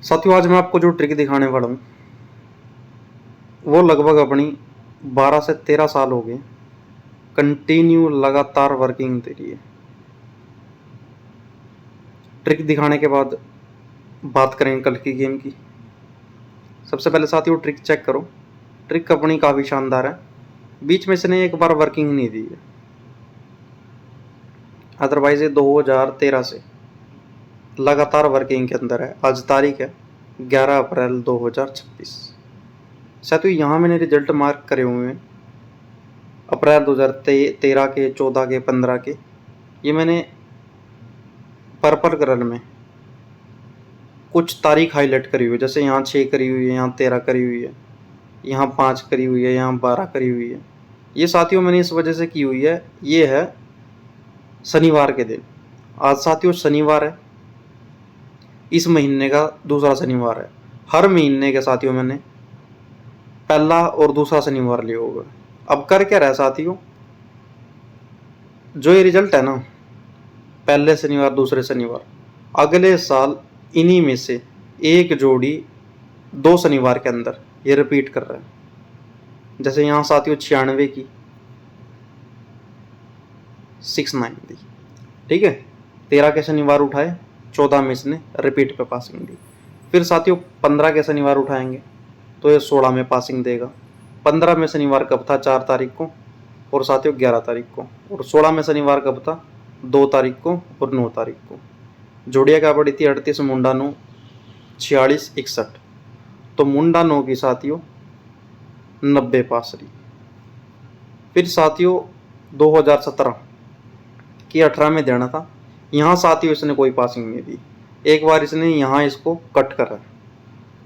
साथियों आज मैं आपको जो ट्रिक दिखाने वाला हूँ वो लगभग अपनी 12 से 13 साल हो गए कंटिन्यू लगातार वर्किंग दे रही है। ट्रिक दिखाने के बाद बात करें कल की गेम की। सबसे पहले साथियों ट्रिक चेक करो। ट्रिक अपनी काफ़ी शानदार है, बीच में इसने एक बार वर्किंग नहीं दी है, अदरवाइज ये 2013 से लगातार वर्किंग के अंदर है। आज तारीख है 11 अप्रैल 2026। साथियों यहाँ मैंने रिजल्ट मार्क करे हुए हैं अप्रैल 2013 के, 14 के, 15 के। ये मैंने पर्पल कलर में कुछ तारीख हाईलाइट करी हुई है, जैसे यहाँ 6 करी हुई है, यहाँ 13 करी हुई है, यहाँ 5 करी हुई है, यहाँ 12 करी हुई है। ये साथियों मैंने इस वजह से की हुई है, ये है शनिवार के दिन। आज साथियों शनिवार है, इस महीने का दूसरा शनिवार है। हर महीने के साथियों मैंने पहला और दूसरा शनिवार लिया होगा। अब कर क्या रहा है साथियों, जो ये रिजल्ट है ना पहले शनिवार दूसरे शनिवार, अगले साल इन्हीं में से एक जोड़ी 2 शनिवार के अंदर ये रिपीट कर रहा है। जैसे यहाँ साथियों 96 की 69 दी, ठीक है। 13 के शनिवार उठाए, 14 में इसने रिपीट पे पासिंग दी। फिर साथियों 15 के शनिवार उठाएंगे तो ये 16 में पासिंग देगा। 15 में शनिवार कब था, 4 तारीख को, और साथियों 11 तारीख को। और 16 में शनिवार कब था, 2 तारीख को और 9 तारीख को। जोड़िया क्या पड़ी थी, 38 मुंडा 9, 46 61। तो मुंडा 9 की साथियों 90 पास रही। फिर साथियों 2017 की 18 में देना था, यहाँ साथियों इसने कोई पासिंग नहीं दी। एक बार इसने यहाँ इसको कट करा,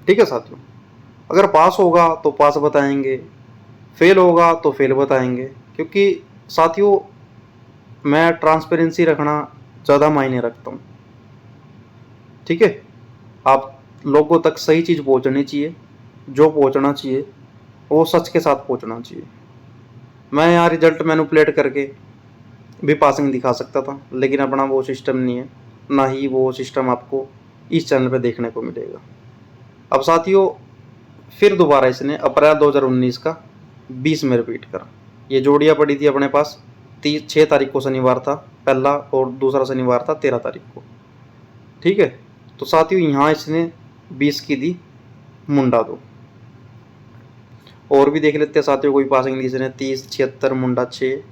ठीक है साथियों। अगर पास होगा तो पास बताएंगे, फेल होगा तो फेल बताएंगे, क्योंकि साथियों मैं ट्रांसपेरेंसी रखना ज़्यादा मायने रखता हूँ, ठीक है। आप लोगों तक सही चीज़ पहुँचनी चाहिए, जो पहुँचना चाहिए वो सच के साथ पहुँचना चाहिए। मैं यहाँ रिजल्ट मैनिपुलेट करके भी पासिंग दिखा सकता था, लेकिन अपना वो सिस्टम नहीं है, ना ही वो सिस्टम आपको इस चैनल पे देखने को मिलेगा। अब साथियों फिर दोबारा इसने अप्रैल 2019 का 20 में रिपीट करा। ये जोड़ियाँ पड़ी थी अपने पास, 6 तारीख को शनिवार था पहला, और दूसरा शनिवार था 13 तारीख को, ठीक है। तो साथियों यहाँ इसने 20 की दी मुंडा 2। और भी देख लेते हैं साथियों, कोई पासिंग दी इसने 30, 76 मुंडा 6,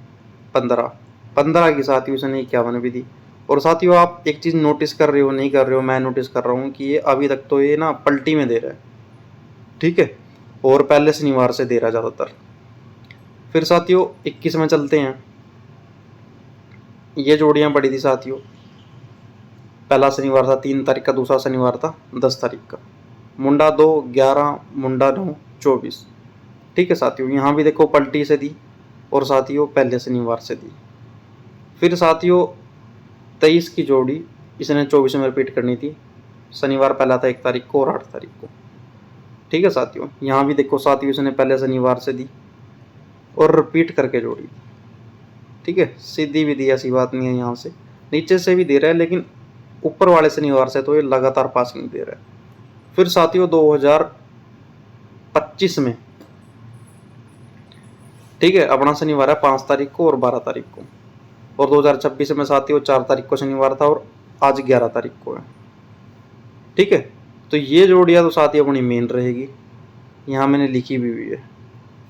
15 की साथियों इसने 51 भी दी। और साथियों आप एक चीज़ नोटिस कर रहे हो, नहीं कर रहे हो, मैं नोटिस कर रहा हूँ कि ये अभी तक तो ये ना पलटी में दे रहा है, ठीक है, और पहले शनिवार से दे रहा है ज़्यादातर। फिर साथियों 21 में चलते हैं। ये जोड़ियाँ पड़ी थी साथियों, पहला शनिवार था 3 तारीख का, दूसरा शनिवार था 10 तारीख का। मुंडा 2 11, मुंडा 9 24, ठीक है साथियों। यहाँ भी देखो पलटी से दी, और साथियों पहले शनिवार से दी। फिर साथियों 23 की जोड़ी इसने 24 में रिपीट करनी थी, शनिवार पहला था 1 तारीख को और 8 तारीख को, ठीक है साथियों। यहाँ भी देखो साथियों इसने पहले शनिवार से दी और रिपीट करके जोड़ी दी, ठीक है। सीधी भी दी, ऐसी बात नहीं है, यहाँ से नीचे से भी दे रहा है, लेकिन ऊपर वाले शनिवार से तो ये लगातार पासिंग दे रहा है। फिर साथियों 2025 में, ठीक है, अपना शनिवार है 5 तारीख को और 12 तारीख को। और 2026 में साथियों 4 तारीख को शनिवार था और आज 11 तारीख को है, ठीक है। तो ये जोड़ियाँ तो साथियों अपनी मेन रहेगी, यहाँ मैंने लिखी भी हुई है,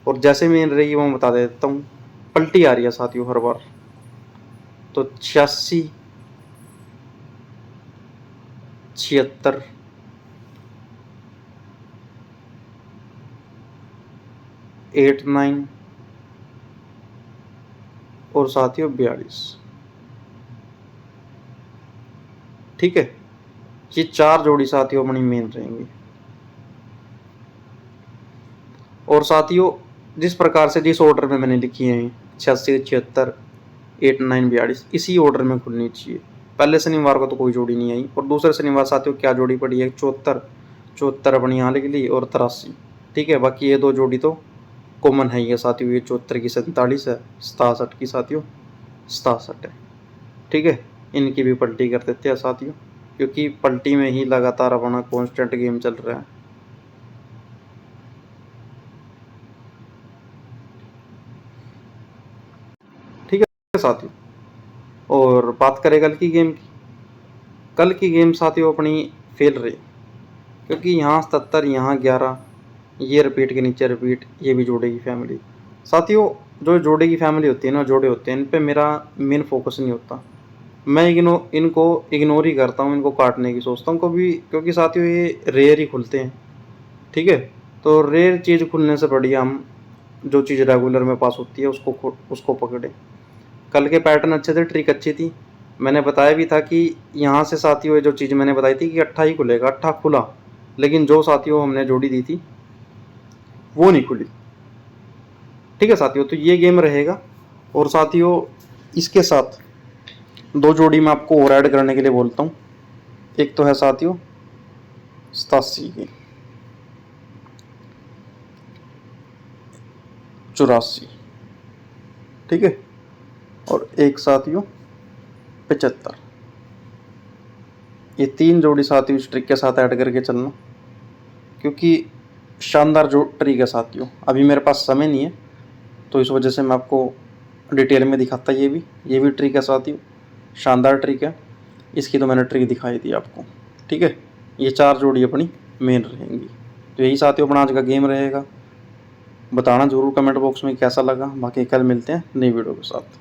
और जैसे मेन रहेगी वो मैं बता देता हूँ। पलटी आ रही है साथियों हर बार, तो 86, 76, 89 और साथियों 42, ठीक है। ये 4 जोड़ी साथियों अपनी मेन रहेंगी। और साथियों जिस प्रकार से, जिस ऑर्डर में मैंने लिखी है 86, 76, 89, 42, इसी ऑर्डर में खुलनी चाहिए। पहले शनिवार को तो कोई जोड़ी नहीं आई, और दूसरे शनिवार साथियों क्या जोड़ी पड़ी है, 74 अपनी यहाँ लिख ली, और 83, ठीक है। बाकी ये 2 जोड़ी तो कॉमन है ही है साथियों, ये 74 की 47 है, 67 की साथियों 67 है, ठीक है। इनकी भी पलटी कर देते हैं साथियों। क्योंकि पलटी में ही लगातार अपना कांस्टेंट गेम चल रहा है। ठीक है साथियों, और बात करें कल की गेम की। कल की गेम साथियों अपनी फेल रही, क्योंकि यहाँ 77, यहाँ 11, ये रिपीट के नीचे रिपीट, ये भी जोड़े की फैमिली। साथियों जो जोड़े की फैमिली होती है ना, जोड़े होते हैं, इन पे मेरा मेन फोकस नहीं होता। मैं इनको इग्नोर ही करता हूँ, इनको काटने की सोचता हूँ कभी, क्योंकि साथियों ये रेयर ही खुलते हैं। ठीक है, तो रेयर चीज़ खुलने से बढ़िया हम जो चीज़ रेगुलर में पास होती है उसको पकड़े। कल के पैटर्न अच्छे थे, ट्रिक अच्छी थी। मैंने बताया भी था कि यहाँ से साथियों ये जो चीज़ मैंने बताई थी कि अट्ठा ही खुलेगा, अट्ठा खुला, लेकिन जो साथियों हमने जोड़ी दी थी वो नहीं खुली। ठीक है साथियों, तो ये गेम रहेगा। और साथियों इसके साथ दो जोड़ी मैं आपको और ऐड करने के लिए बोलता हूँ। एक तो है साथियों 87 की, 84, ठीक है, और एक साथियों 75। ये 3 जोड़ी साथियों इस ट्रिक के साथ ऐड करके चलना, क्योंकि शानदार जो ट्रिक है साथियों। अभी मेरे पास समय नहीं है, तो इस वजह से मैं आपको डिटेल में दिखाता। ये भी ट्रिक है साथियों, शानदार ट्रिक है। इसकी तो मैंने ट्रिक दिखाई दी आपको। ठीक है, ये 4 जोड़ी अपनी मेन रहेंगी। तो यही साथियों अपना आज का गेम रहेगा। बताना ज़रूर कमेंट बॉक्स में कैसा लगा। बाकी कल मिलते हैं नई वीडियो के साथ।